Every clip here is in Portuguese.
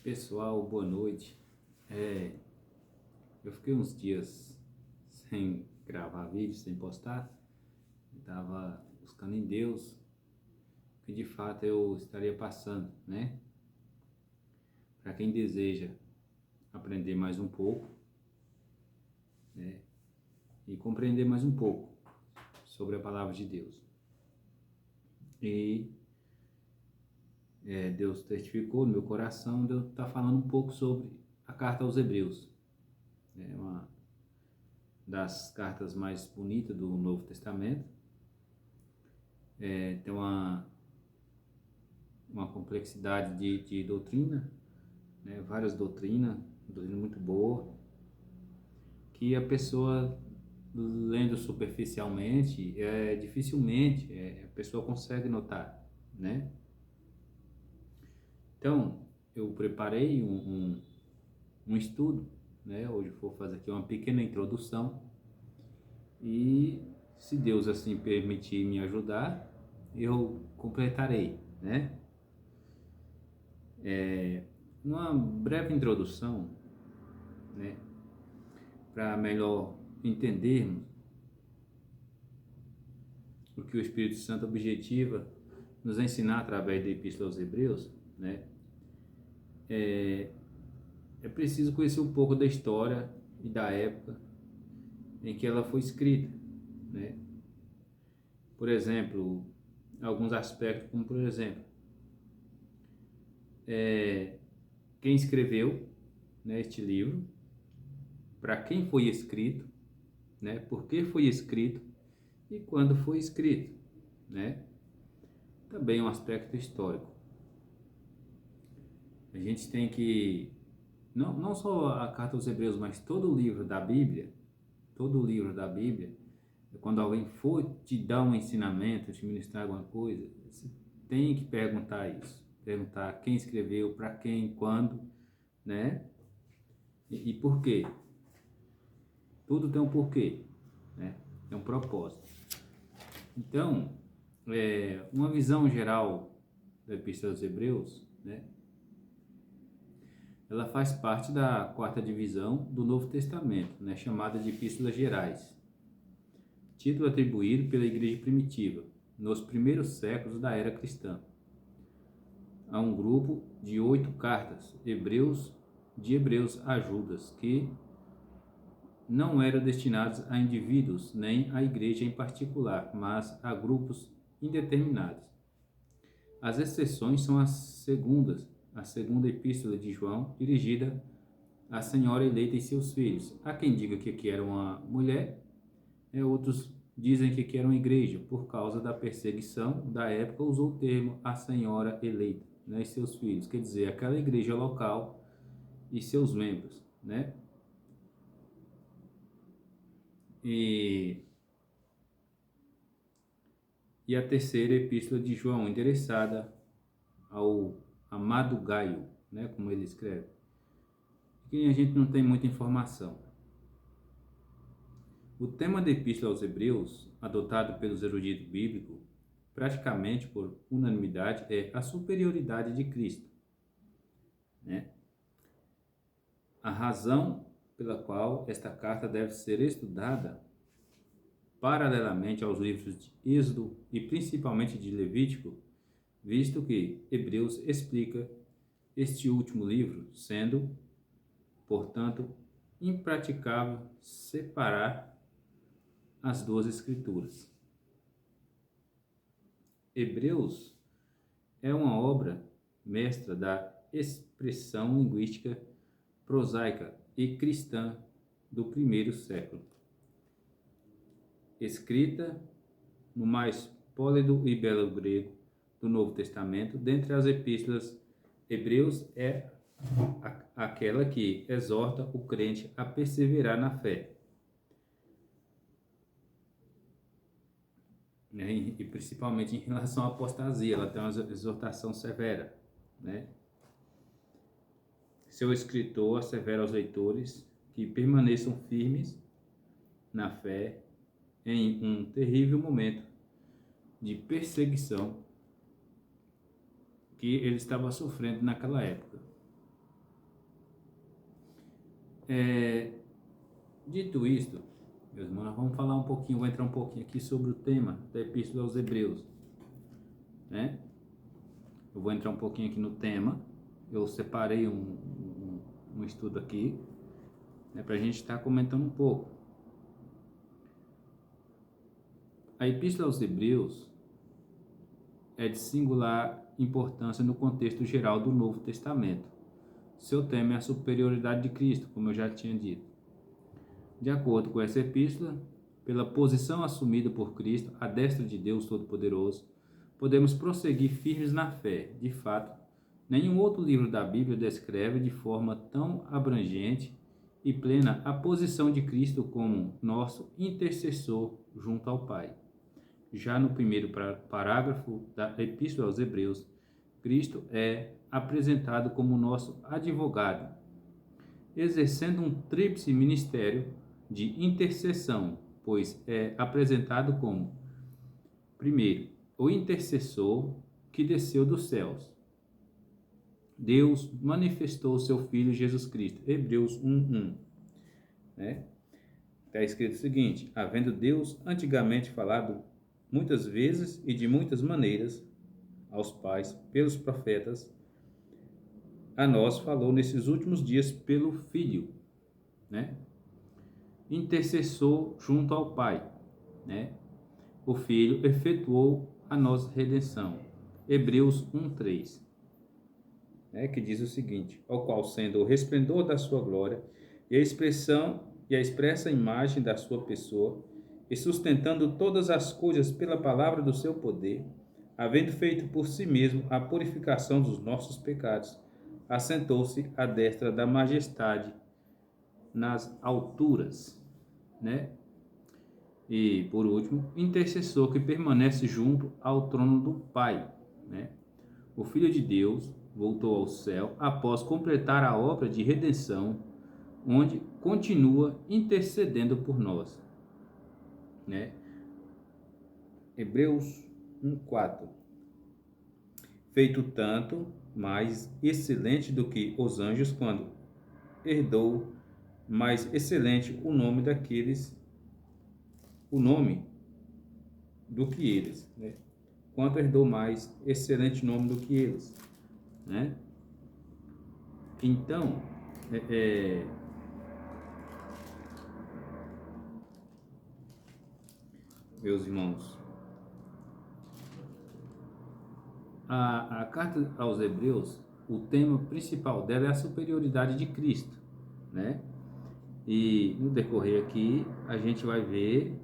Pessoal, boa noite. É, eu fiquei uns dias sem gravar vídeo, sem postar. Estava buscando em Deus o que de fato eu estaria passando, né? Para quem deseja aprender mais um pouco, né? E compreender mais um pouco sobre a palavra de Deus. E Deus testificou no meu coração de eu estar falando um pouco sobre a carta aos Hebreus. É uma das cartas mais bonitas do Novo Testamento. Tem uma complexidade de doutrina, né? Várias doutrina muito boa, que a pessoa lendo superficialmente, dificilmente a pessoa consegue notar, né? Então, eu preparei um estudo, né? Hoje vou fazer aqui uma pequena introdução e, se Deus assim permitir me ajudar, eu completarei, né? Uma breve introdução, né, para melhor entendermos o que o Espírito Santo objetiva nos ensinar através da Epístola aos Hebreus, né, é preciso conhecer um pouco da história e da época em que ela foi escrita, né? Por exemplo, alguns aspectos, como por exemplo, quem escreveu, né, este livro, para quem foi escrito, né, por que foi escrito e quando foi escrito, né? Também um aspecto histórico. A gente tem que, não só a carta aos Hebreus, mas todo o livro da Bíblia, quando alguém for te dar um ensinamento, te ministrar alguma coisa, você tem que perguntar isso. Perguntar quem escreveu, para quem, quando, né? E por quê. Tudo tem um porquê, né? Tem um propósito. Então, uma visão geral da Epístola aos Hebreus, né? Ela faz parte da quarta divisão do Novo Testamento, né? Chamada de Epístolas Gerais. Título atribuído pela Igreja Primitiva, nos primeiros séculos da era cristã, a um grupo de 8 cartas, de Hebreus a Judas, que não eram destinados a indivíduos nem à igreja em particular, mas a grupos indeterminados. As exceções são a segunda epístola de João, dirigida à senhora eleita e seus filhos. Há quem diga que aqui era uma mulher, outros dizem que aqui era uma igreja. Por causa da perseguição da época, usou o termo a senhora eleita, né, e seus filhos, quer dizer, aquela igreja local e seus membros, né? E a terceira epístola de João, endereçada ao amado Gaio, né, como ele escreve, que a gente não tem muita informação. O tema da Epístola aos Hebreus, adotado pelos eruditos bíblicos, praticamente por unanimidade, é a superioridade de Cristo, né? A razão pela qual esta carta deve ser estudada paralelamente aos livros de Êxodo e principalmente de Levítico, visto que Hebreus explica este último livro, sendo, portanto, impraticável separar as duas escrituras. Hebreus é uma obra mestra da expressão linguística prosaica e cristã do primeiro século. Escrita no mais pólido e belo grego do Novo Testamento, dentre as epístolas, Hebreus é aquela que exorta o crente a perseverar na fé, né? E principalmente em relação à apostasia, ela tem uma exortação severa, né? Seu escritor assevera aos leitores que permaneçam firmes na fé em um terrível momento de perseguição que ele estava sofrendo naquela época. Dito isto, meus irmãos, vamos falar um pouquinho, vou entrar um pouquinho aqui sobre o tema da Epístola aos Hebreus, né? Eu vou entrar um pouquinho aqui no tema. Eu separei um estudo aqui, né, para a gente estar comentando um pouco. A Epístola aos Hebreus é de singular importância no contexto geral do Novo Testamento. Seu tema é a superioridade de Cristo, como eu já tinha dito. De acordo com essa epístola, pela posição assumida por Cristo, à destra de Deus Todo-Poderoso, podemos prosseguir firmes na fé. De fato, nenhum outro livro da Bíblia descreve de forma tão abrangente e plena a posição de Cristo como nosso intercessor junto ao Pai. Já no primeiro parágrafo da Epístola aos Hebreus, Cristo é apresentado como nosso advogado, exercendo um tríplice ministério de intercessão, pois é apresentado como, primeiro, o intercessor que desceu dos céus. Deus manifestou o seu Filho Jesus Cristo. Hebreus 1:1. Né? Está escrito o seguinte: havendo Deus antigamente falado muitas vezes e de muitas maneiras aos pais pelos profetas, a nós falou nesses últimos dias pelo Filho, né? Intercessor junto ao Pai, né? O Filho efetuou a nossa redenção. Hebreus 1:3, né? Que diz o seguinte: ao qual, sendo o resplendor da sua glória e a expressão e a expressa imagem da sua pessoa, e sustentando todas as coisas pela palavra do seu poder, havendo feito por si mesmo a purificação dos nossos pecados, assentou-se à destra da majestade nas alturas, né? E, por último, intercessor que permanece junto ao trono do Pai, né? O Filho de Deus voltou ao céu após completar a obra de redenção, onde continua intercedendo por nós, né? Hebreus 1:4. Feito tanto mais excelente do que os anjos, quando herdou mais excelente o nome do que eles, né? Quanto herdou mais excelente nome do que eles, né? Então, meus irmãos, a carta aos Hebreus, o tema principal dela é a superioridade de Cristo, né? E no decorrer aqui, a gente vai ver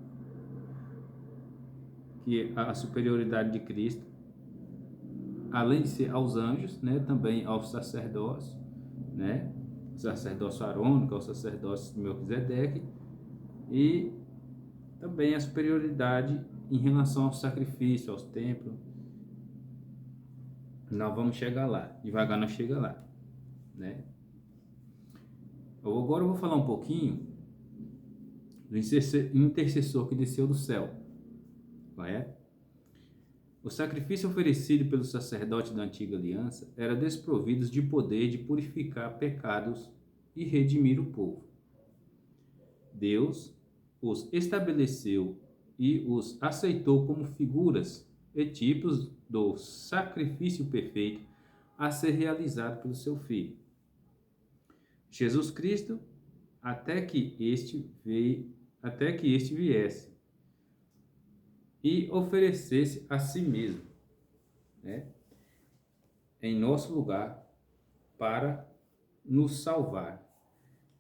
que a superioridade de Cristo, além de ser aos anjos, né, também aos sacerdócios, né? O sacerdócio arônico, o sacerdócio de Melquisedeque, e também a superioridade em relação ao sacrifício, aos templos. Nós vamos chegar lá, devagar nós chega lá, né? Agora eu vou falar um pouquinho do intercessor que desceu do céu, correto? O sacrifício oferecido pelo sacerdote da antiga aliança era desprovido de poder de purificar pecados e redimir o povo. Deus os estabeleceu e os aceitou como figuras e tipos do sacrifício perfeito a ser realizado pelo seu Filho Jesus Cristo, até que este viesse e oferecesse a si mesmo, né, em nosso lugar, para nos salvar.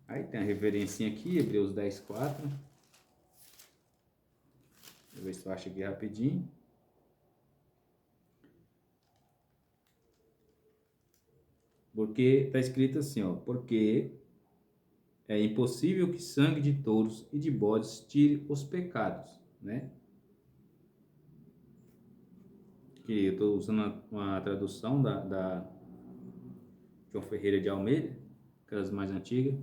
Aí tem a referência aqui, Hebreus 10:4. Vou ver se eu acho aqui rapidinho. Porque está escrito assim, ó: porque é impossível que sangue de touros e de bodes tire os pecados, né? Que eu estou usando uma tradução da João Ferreira de Almeida, aquelas mais antigas.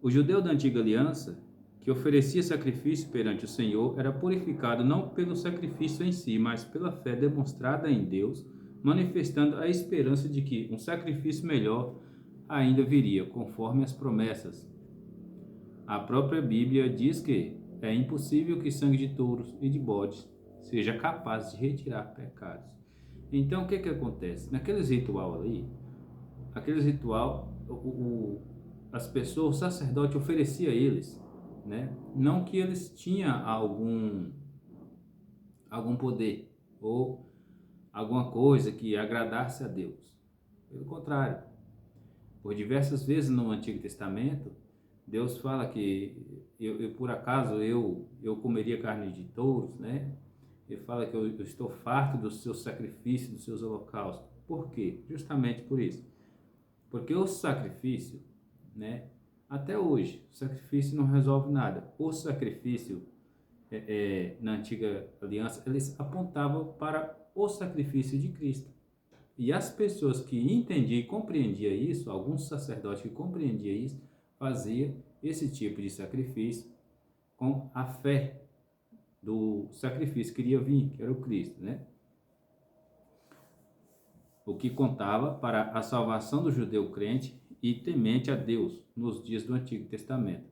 O judeu da antiga aliança, que oferecia sacrifício perante o Senhor, era purificado não pelo sacrifício em si, mas pela fé demonstrada em Deus, manifestando a esperança de que um sacrifício melhor ainda viria, conforme as promessas. A própria Bíblia diz que é impossível que sangue de touros e de bodes seja capaz de retirar pecados. Então, o que acontece? Naqueles ritual ali, aqueles ritual, as pessoas, o sacerdote oferecia a eles, né? Não que eles tinham algum poder ou alguma coisa que agradasse a Deus. Pelo contrário, por diversas vezes no Antigo Testamento, Deus fala que por acaso eu comeria carne de touros, né? Ele fala que eu estou farto dos seus sacrifícios, dos seus holocaustos. Por quê? Justamente por isso. Porque o sacrifício, né? Até hoje, o sacrifício não resolve nada. O sacrifício na antiga aliança, eles apontavam para o sacrifício de Cristo. E as pessoas que entendiam e compreendiam isso, alguns sacerdotes que compreendiam isso, faziam esse tipo de sacrifício com a fé do sacrifício que iria vir, que era o Cristo, né? O que contava para a salvação do judeu crente e temente a Deus nos dias do Antigo Testamento.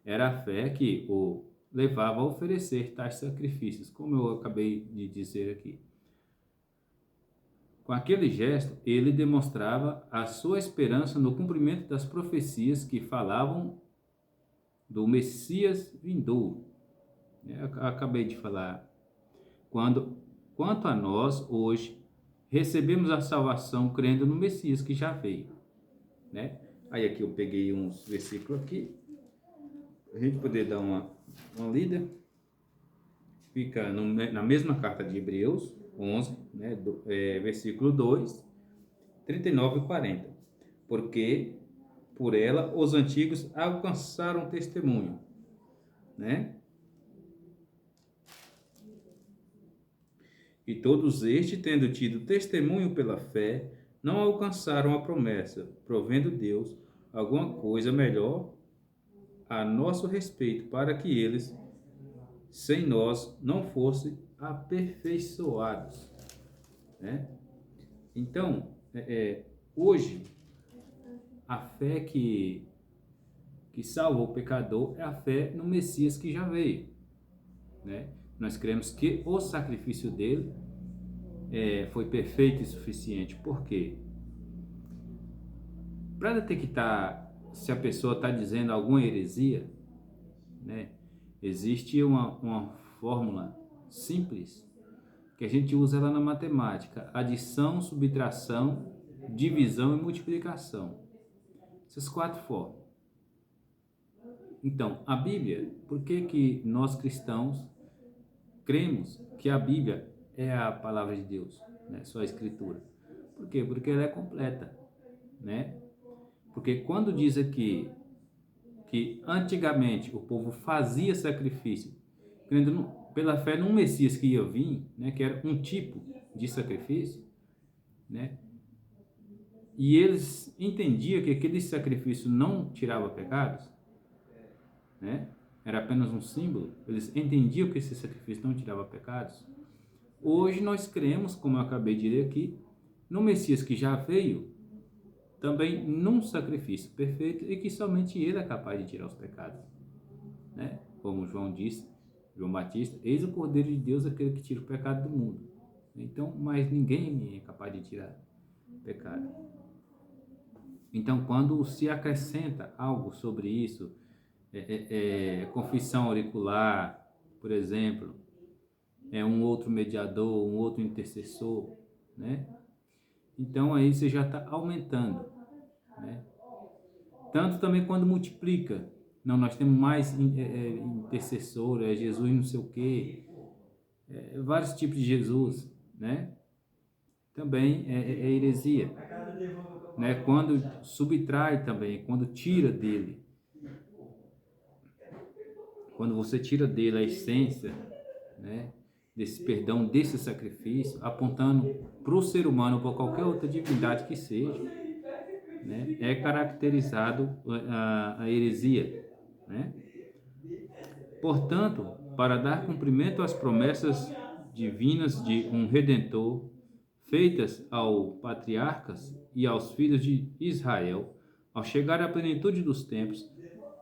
Era a fé que o levava a oferecer tais sacrifícios, como eu acabei de dizer aqui. Com aquele gesto, ele demonstrava a sua esperança no cumprimento das profecias que falavam do Messias vindouro. Eu acabei de falar. Quanto a nós, hoje, recebemos a salvação crendo no Messias que já veio, né? Aí aqui eu peguei uns versículos aqui, para a gente poder dar uma lida. Fica na mesma carta de Hebreus 11, né, versículo 2, 39 e 40. Porque por ela os antigos alcançaram testemunho, né? E todos estes, tendo tido testemunho pela fé, não alcançaram a promessa, provendo Deus alguma coisa melhor a nosso respeito, para que eles, sem nós, não fossem aperfeiçoados, né? Então, hoje, a fé que salva o pecador é a fé no Messias que já veio, né? Nós cremos que o sacrifício dele foi perfeito e suficiente. Por quê? Para detectar se a pessoa está dizendo alguma heresia, né, existe uma fórmula simples que a gente usa lá na matemática: adição, subtração, divisão e multiplicação. Essas 4 fórmulas. Então, a Bíblia, por que nós cristãos cremos que a Bíblia é a palavra de Deus, né? Só a Escritura? Por quê? Porque ela é completa, né? Porque quando diz aqui que antigamente o povo fazia sacrifício, crendo pela fé num Messias que ia vir, né? Que era um tipo de sacrifício, né? E eles entendiam que aquele sacrifício não tirava pecados, né? Era apenas um símbolo. Eles entendiam que esse sacrifício não tirava pecados. Hoje nós cremos, como eu acabei de ler aqui, no Messias que já veio, também num sacrifício perfeito e que somente ele é capaz de tirar os pecados, né? Como João disse, João Batista: eis o Cordeiro de Deus, aquele que tira o pecado do mundo. Então, mas ninguém é capaz de tirar o pecado. Então, quando se acrescenta algo sobre isso, confissão auricular, por exemplo, um outro mediador, um outro intercessor, né? Então aí você já está aumentando, né? Tanto também quando multiplica. Não, nós temos mais intercessor, Jesus não sei o quê, vários tipos de Jesus, né? Também é heresia, né? Quando subtrai também, quando tira dele. Quando você tira dele a essência, né, desse perdão, desse sacrifício, apontando para o ser humano ou para qualquer outra divindade que seja, né, é caracterizado a heresia, né? Portanto, para dar cumprimento às promessas divinas de um Redentor, feitas aos patriarcas e aos filhos de Israel, Ao chegar à plenitude dos tempos,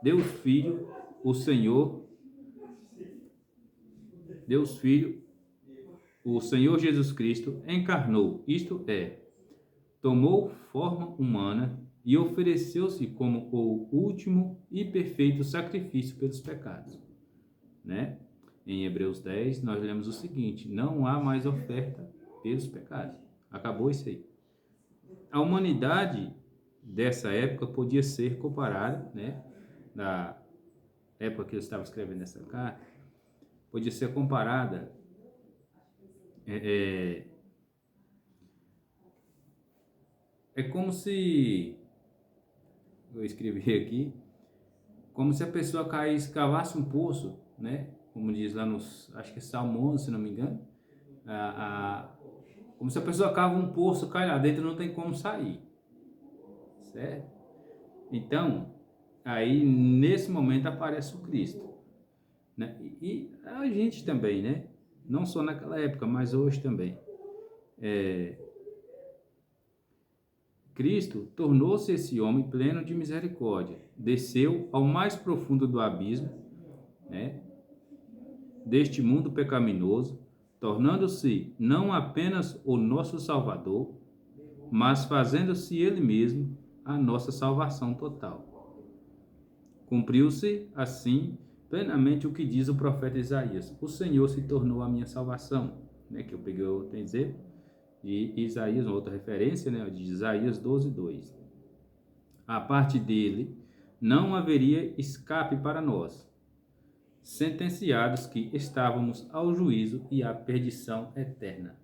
Deus Filho, o Senhor, Deus Filho, o Senhor Jesus Cristo, encarnou, isto é, tomou forma humana e ofereceu-se como o último e perfeito sacrifício pelos pecados, né? Em Hebreus 10, nós lemos o seguinte: não há mais oferta pelos pecados. Acabou isso aí. A humanidade dessa época podia ser comparada, né? Na época que eu estava escrevendo essa carta, podia ser comparada é como se eu escrevi aqui, como se a pessoa caísse, cavasse um poço, né? Como diz lá nos, acho que é Salmo 11, se não me engano, como se a pessoa cava um poço, cai lá dentro, não tem como sair, certo? Então, aí nesse momento aparece o Cristo, né? E a gente também, né? Não só naquela época, mas hoje também. Cristo tornou-se esse homem pleno de misericórdia, desceu ao mais profundo do abismo, né, deste mundo pecaminoso, tornando-se não apenas o nosso Salvador, mas fazendo-se Ele mesmo a nossa salvação total. Cumpriu-se, assim, plenamente o que diz o profeta Isaías: o Senhor se tornou a minha salvação, né, que eu peguei outro exemplo de Isaías, uma outra referência, né, de Isaías 12:2. A parte dele não haveria escape para nós, sentenciados que estávamos ao juízo e à perdição eterna.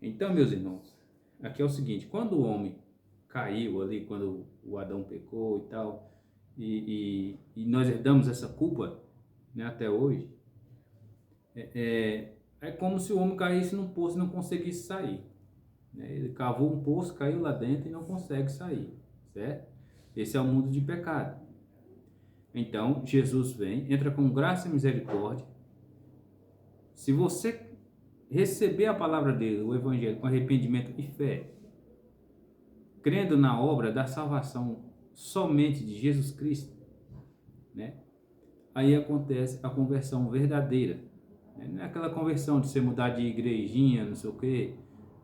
Então, meus irmãos, aqui é o seguinte: quando o homem caiu ali, quando o Adão pecou e tal, e nós herdamos essa culpa, né, até hoje, é como se o homem caísse num poço e não conseguisse sair, né? Ele cavou um poço, caiu lá dentro e não consegue sair, certo? Esse é o mundo de pecado. Então, Jesus vem, entra com graça e misericórdia. Se você receber a palavra dele, o evangelho, com arrependimento e fé, crendo na obra da salvação somente de Jesus Cristo, né? Aí acontece a conversão verdadeira, né? Não é aquela conversão de você mudar de igrejinha, não sei o quê.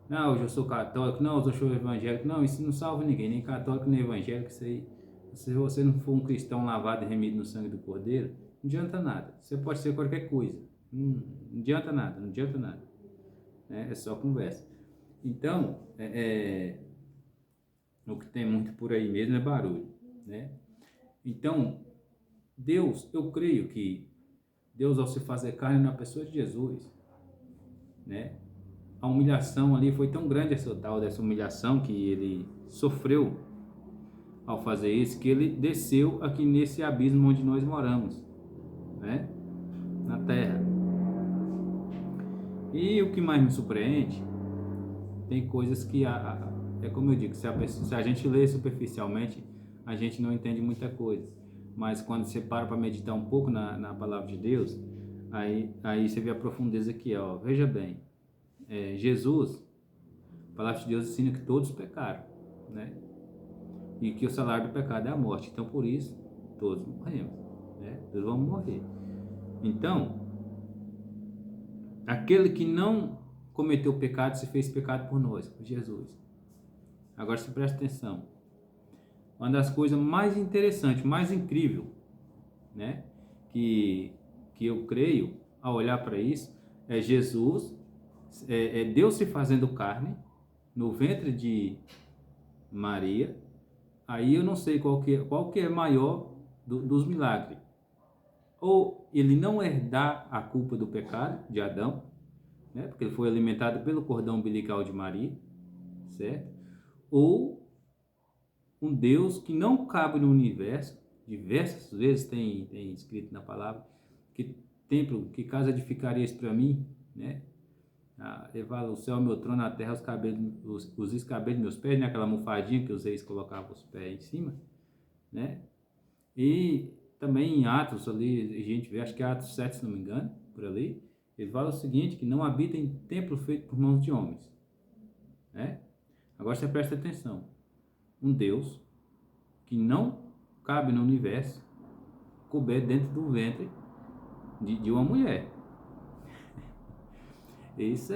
Não, hoje eu sou católico, não, hoje eu sou evangélico. Não, isso não salva ninguém, nem católico, nem evangélico. Isso aí, se você não for um cristão lavado e remido no sangue do Cordeiro, não adianta nada. Você pode ser qualquer coisa. Não adianta nada, não adianta nada. É só conversa. Então, o que tem muito por aí mesmo é barulho, né? Então, Deus, eu creio que Deus, ao se fazer carne na pessoa de Jesus, né? A humilhação ali foi tão grande, essa tal dessa humilhação que ele sofreu ao fazer isso, que ele desceu aqui nesse abismo onde nós moramos, né? Na terra. E o que mais me surpreende, tem coisas que é como eu digo, se a gente lê superficialmente, a gente não entende muita coisa. Mas quando você para meditar um pouco na palavra de Deus, aí você vê a profundeza que é, ó. Veja bem, Jesus, a palavra de Deus ensina que todos pecaram, né? E que o salário do pecado é a morte. Então, por isso, todos morremos, né? Todos vamos morrer. Então, aquele que não cometeu pecado se fez pecado por nós, por Jesus. Agora, se presta atenção. Uma das coisas mais interessantes, mais incrível, né? Que eu creio, ao olhar para isso, é Jesus, Deus se fazendo carne no ventre de Maria. Aí eu não sei qual que é maior dos milagres. Ou ele não herdar a culpa do pecado de Adão, né? Porque ele foi alimentado pelo cordão umbilical de Maria, certo? Ou um Deus que não cabe no universo, diversas vezes tem escrito na palavra, que templo, que casa edificarias para mim, né? Levar o céu, meu trono, a terra, os escabelos dos meus pés, né? Aquela almofadinha que os reis colocavam os pés em cima, né? E também em Atos ali, a gente vê, acho que é Atos 7, se não me engano, por ali, ele fala o seguinte, que não habita em templo feito por mãos de homens, né? Agora você presta atenção. Um Deus que não cabe no universo, couber dentro do ventre de uma mulher. Isso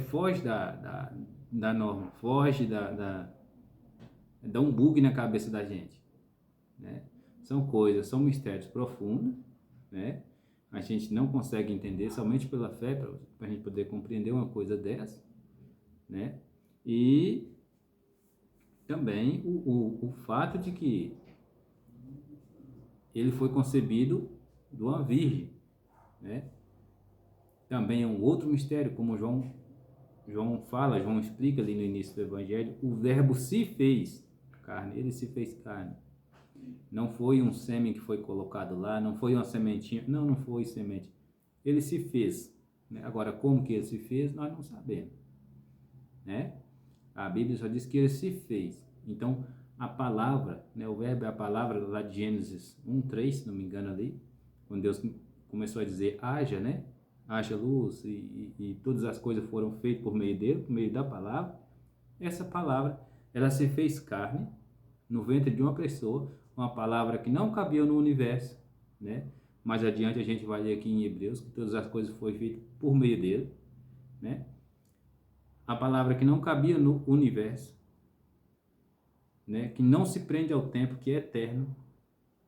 foge da norma, foge dá um bug na cabeça da gente, né? São mistérios profundos, né? A gente não consegue entender somente pela fé para a gente poder compreender uma coisa dessa, né? E também o fato de que ele foi concebido de uma virgem, né? Também é um outro mistério, como João explica ali no início do Evangelho, o verbo se fez carne, ele se fez carne. Não foi um sêmen que foi colocado lá, não foi uma sementinha, não foi semente. Ele se fez, né? Agora, como que ele se fez, nós não sabemos, né? A Bíblia só diz que ele se fez. Então, a palavra, né? O verbo é a palavra lá de Gênesis 1:3, se não me engano ali, quando Deus começou a dizer haja, né? Haja luz e todas as coisas foram feitas por meio dele, por meio da palavra. Essa palavra, ela se fez carne no ventre de uma pessoa, uma palavra que não cabia no universo, né? Mais adiante a gente vai ler aqui em Hebreus que todas as coisas foram feitas por meio dele, né? A palavra que não cabia no universo, né? Que não se prende ao tempo, que é eterno.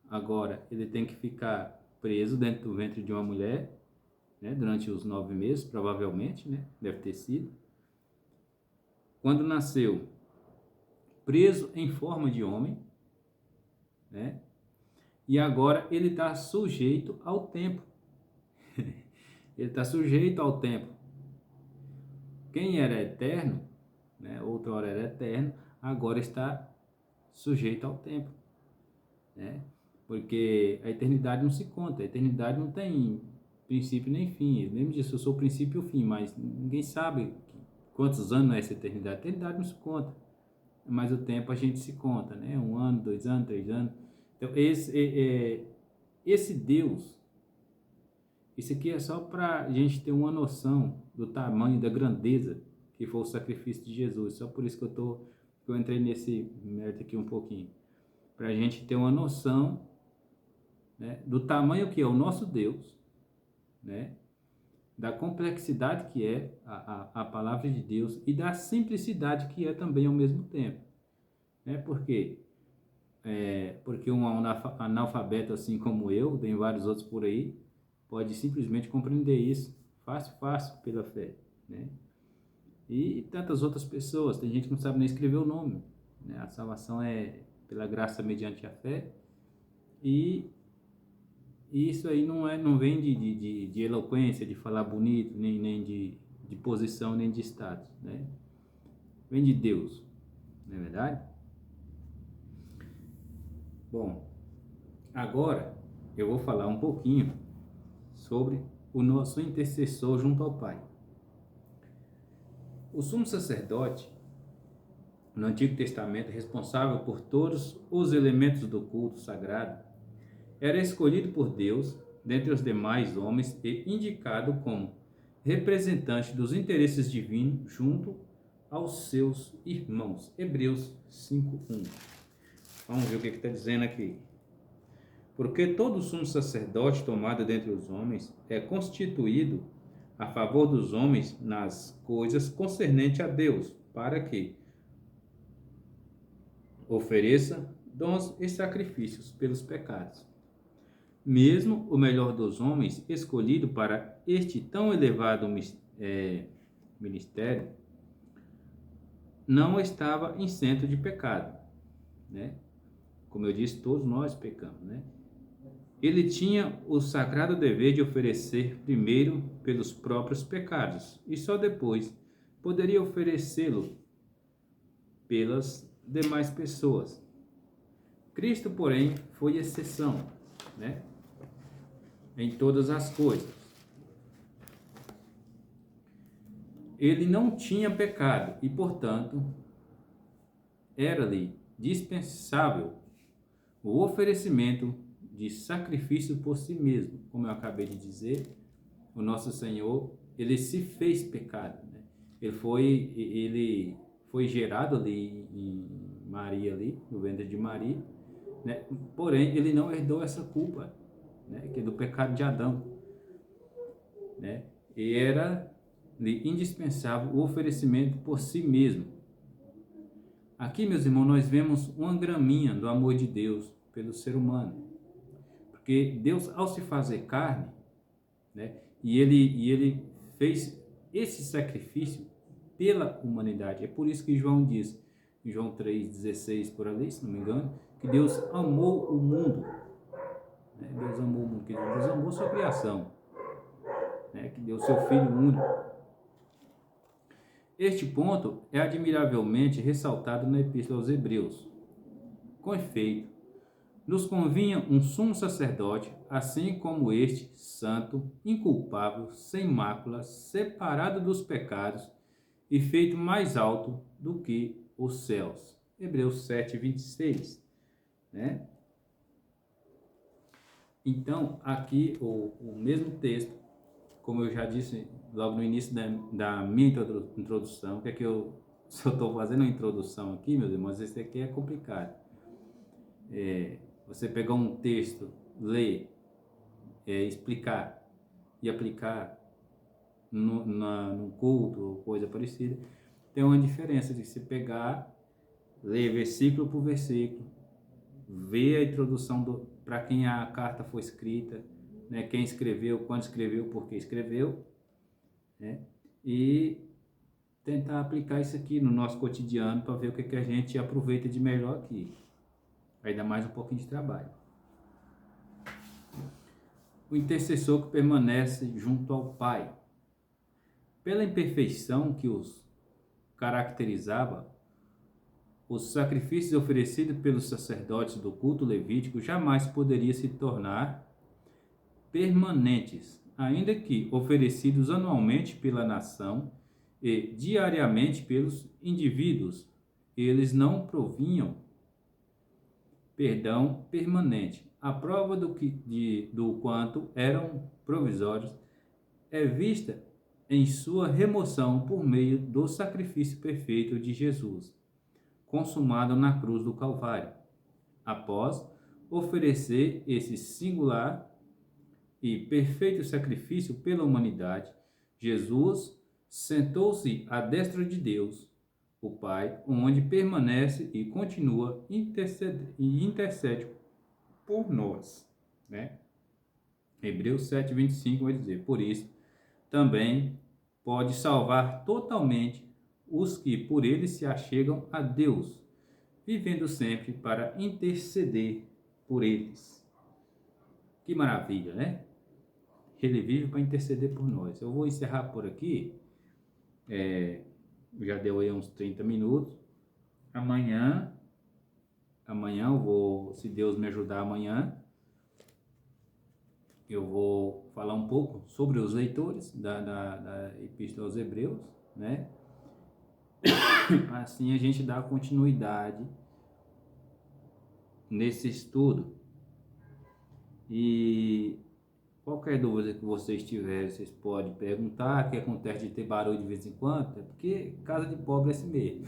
Agora ele tem que ficar preso dentro do ventre de uma mulher, né? Durante os 9 meses, provavelmente, né? Deve ter sido. Quando nasceu, preso em forma de homem, né? E agora ele está sujeito ao tempo. Ele está sujeito ao tempo. Quem era eterno, né? Outrora era eterno, agora está sujeito ao tempo, né? Porque a eternidade não se conta, a eternidade não tem princípio nem fim. Lembra disso, eu sou o princípio e o fim, mas ninguém sabe quantos anos é essa eternidade. A eternidade não se conta, mas o tempo a gente se conta, né? 1 ano, 2 anos, 3 anos. Então, esse Deus, isso aqui é só para a gente ter uma noção do tamanho, da grandeza que foi o sacrifício de Jesus. Só por isso que eu entrei nesse mérito aqui um pouquinho. Para a gente ter uma noção, né, do tamanho que é o nosso Deus, né? Da complexidade que é a palavra de Deus e da simplicidade que é também ao mesmo tempo, né? Porque um analfabeto assim como eu, tem vários outros por aí, pode simplesmente compreender isso fácil pela fé, né? E tantas outras pessoas, tem gente que não sabe nem escrever o nome, né? A salvação é pela graça mediante a fé, e isso aí não vem de eloquência, de falar bonito, nem de posição, nem de status, né? Vem de Deus, não é verdade? Bom, agora eu vou falar um pouquinho sobre o nosso intercessor junto ao Pai. O sumo sacerdote, no Antigo Testamento, responsável por todos os elementos do culto sagrado, era escolhido por Deus dentre os demais homens e indicado como representante dos interesses divinos junto aos seus irmãos. Hebreus 5:1. Vamos ver o que está dizendo aqui. Porque todo sumo sacerdote tomado dentre os homens é constituído a favor dos homens nas coisas concernentes a Deus, para que ofereça dons e sacrifícios pelos pecados. Mesmo o melhor dos homens, escolhido para este tão elevado ministério, não estava isento de pecado, né? Como eu disse, todos nós pecamos, né? Ele tinha o sagrado dever de oferecer primeiro pelos próprios pecados e só depois poderia oferecê-lo pelas demais pessoas. Cristo, porém, foi exceção, né? Em todas as coisas. Ele não tinha pecado e, portanto, era-lhe dispensável o oferecimento de sacrifício por si mesmo. Como eu acabei de dizer, o nosso Senhor, ele se fez pecado, né? Ele foi gerado ali Maria ali, no ventre de Maria, né? Porém, ele não herdou essa culpa, né? Que é do pecado de Adão, né? E era indispensável o oferecimento por si mesmo. Aqui, meus irmãos, nós vemos uma graminha do amor de Deus pelo ser humano. Porque Deus, ao se fazer carne, né, e ele fez esse sacrifício pela humanidade. É por isso que João diz, em João 3,16 por ali, se não me engano, que Deus amou o mundo. Né? Deus amou o mundo, que Deus amou sua criação, né? Que deu seu Filho único. Este ponto é admiravelmente ressaltado na Epístola aos Hebreus. Com efeito, nos convinha um sumo sacerdote, assim como este, santo, inculpável, sem mácula, separado dos pecados e feito mais alto do que os céus. Hebreus 7, 26. Né? Então, aqui o mesmo texto, como eu já disse logo no início da minha introdução, que é que se eu estou fazendo uma introdução aqui, meus irmãos, esse aqui é complicado. Você pegar um texto, ler, explicar e aplicar no culto ou coisa parecida, tem uma diferença de você pegar, ler versículo por versículo, ver a introdução para quem a carta foi escrita, né, quem escreveu, quando escreveu, por que escreveu, né, e tentar aplicar isso aqui no nosso cotidiano para ver o que a gente aproveita de melhor aqui. Vai dar mais um pouquinho de trabalho. O intercessor que permanece junto ao Pai. Pela imperfeição que os caracterizava, os sacrifícios oferecidos pelos sacerdotes do culto levítico jamais poderiam se tornar permanentes, ainda que oferecidos anualmente pela nação e diariamente pelos indivíduos. Eles não provinham perdão permanente. A prova do quanto eram provisórios é vista em sua remoção por meio do sacrifício perfeito de Jesus, consumado na cruz do Calvário. Após oferecer esse singular e perfeito sacrifício pela humanidade, Jesus sentou-se à destra de Deus, o Pai, onde permanece e continua intercede por nós, né? Hebreus 7:25 vai dizer: por isso também pode salvar totalmente os que por ele se achegam a Deus, vivendo sempre para interceder por eles. Que maravilha, né? Ele vive para interceder por nós. Eu vou encerrar por aqui. Já deu aí uns 30 minutos. Amanhã eu vou, se Deus me ajudar amanhã, eu vou falar um pouco sobre os leitores da Epístola aos Hebreus, né? Assim a gente dá continuidade nesse estudo. E qualquer dúvida que vocês tiverem, vocês podem perguntar. Que acontece de ter barulho de vez em quando, é porque casa de pobre é assim mesmo.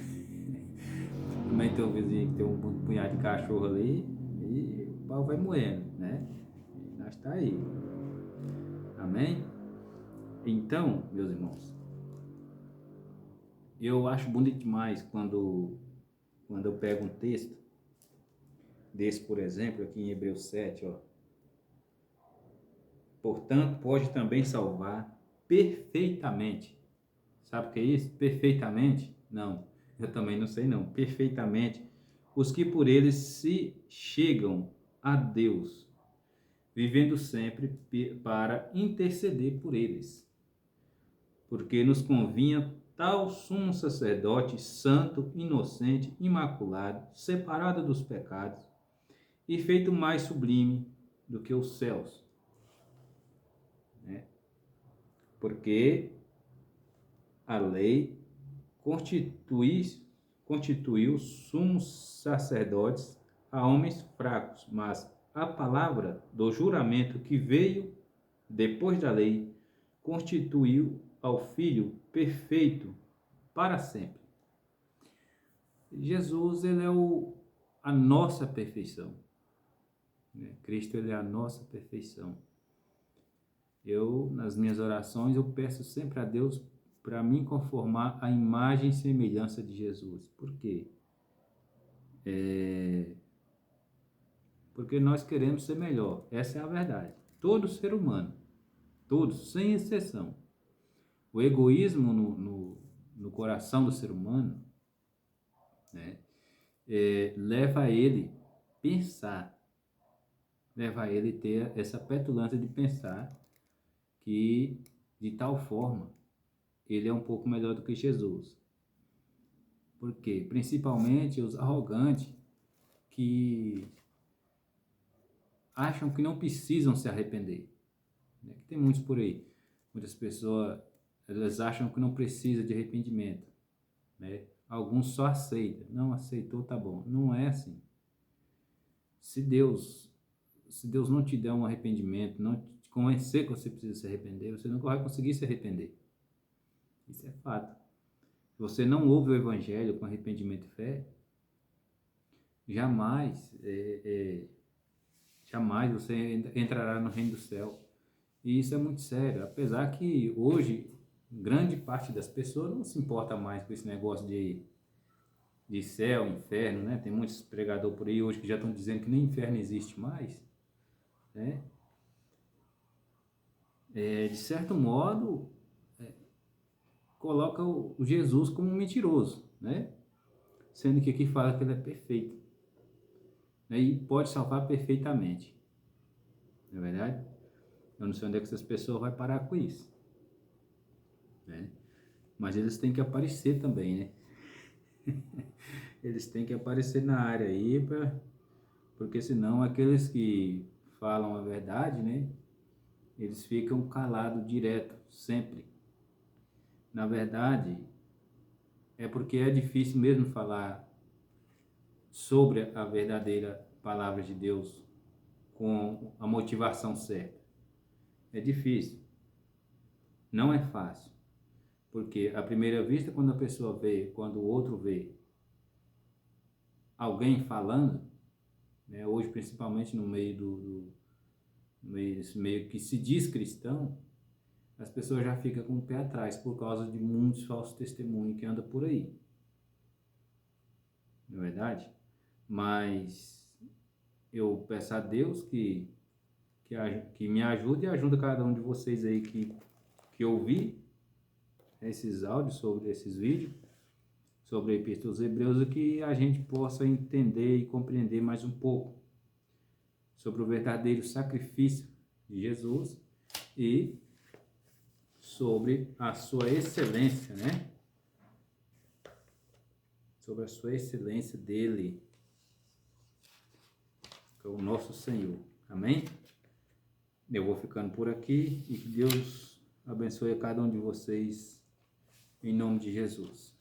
Também tem um vizinho que tem um punhado de cachorro ali e o pau vai moendo, né? E nós está aí. Amém? Então, meus irmãos, eu acho bonito demais quando eu pego um texto desse, por exemplo, aqui em Hebreus 7, ó. Portanto, pode também salvar perfeitamente. Sabe o que é isso? Perfeitamente? Não, eu também não sei não. Perfeitamente. Os que por eles se chegam a Deus, vivendo sempre para interceder por eles. Porque nos convinha tal sumo sacerdote, santo, inocente, imaculado, separado dos pecados e feito mais sublime do que os céus. Né? Porque a lei constituiu sumos sacerdotes a homens fracos, mas a palavra do juramento que veio depois da lei constituiu ao Filho perfeito para sempre. Jesus, ele é a nossa perfeição, né? Cristo, ele é a nossa perfeição. Nas minhas orações, eu peço sempre a Deus para me conformar à imagem e semelhança de Jesus. Por quê? Porque nós queremos ser melhor. Essa é a verdade. Todo ser humano, todos, sem exceção. O egoísmo no coração do ser humano, né, leva a ele pensar, leva a ele ter essa petulância de pensar que, de tal forma, ele é um pouco melhor do que Jesus. Por quê? Principalmente os arrogantes que acham que não precisam se arrepender. Tem muitos por aí. Muitas pessoas, elas acham que não precisa de arrependimento, né? Alguns só aceitam. Não aceitou, tá bom. Não é assim. Se Deus não te der um arrependimento, não te convencer que você precisa se arrepender, você nunca vai conseguir se arrepender. Isso é fato. Se você não ouve o Evangelho com arrependimento e fé, jamais você entrará no reino do céu. E isso é muito sério. Apesar que hoje, grande parte das pessoas não se importa mais com esse negócio de céu, inferno, né? Tem muitos pregadores por aí hoje que já estão dizendo que nem inferno existe mais, né? De certo modo, coloca o Jesus como um mentiroso, né? Sendo que aqui fala que ele é perfeito, né? E pode salvar perfeitamente, não é verdade? Eu não sei onde é que essas pessoas vão parar com isso, né? Mas eles têm que aparecer também, né? Eles têm que aparecer na área aí, porque senão aqueles que falam a verdade, né? Eles ficam calados direto, sempre. Na verdade, é porque é difícil mesmo falar sobre a verdadeira palavra de Deus com a motivação certa. É difícil. Não é fácil. Porque à primeira vista, quando a pessoa vê, quando o outro vê alguém falando, né, hoje principalmente no meio desse meio que se diz cristão, as pessoas já ficam com o pé atrás por causa de muitos falsos testemunhos que andam por aí. Não é verdade? Mas eu peço a Deus que me ajude e ajude cada um de vocês aí que ouvir esses áudios sobre esses vídeos, sobre a Epístola aos Hebreus, e que a gente possa entender e compreender mais um pouco sobre o verdadeiro sacrifício de Jesus e sobre a sua excelência, né? Sobre a sua excelência dele, que é o nosso Senhor. Amém? Eu vou ficando por aqui e que Deus abençoe a cada um de vocês, em nome de Jesus.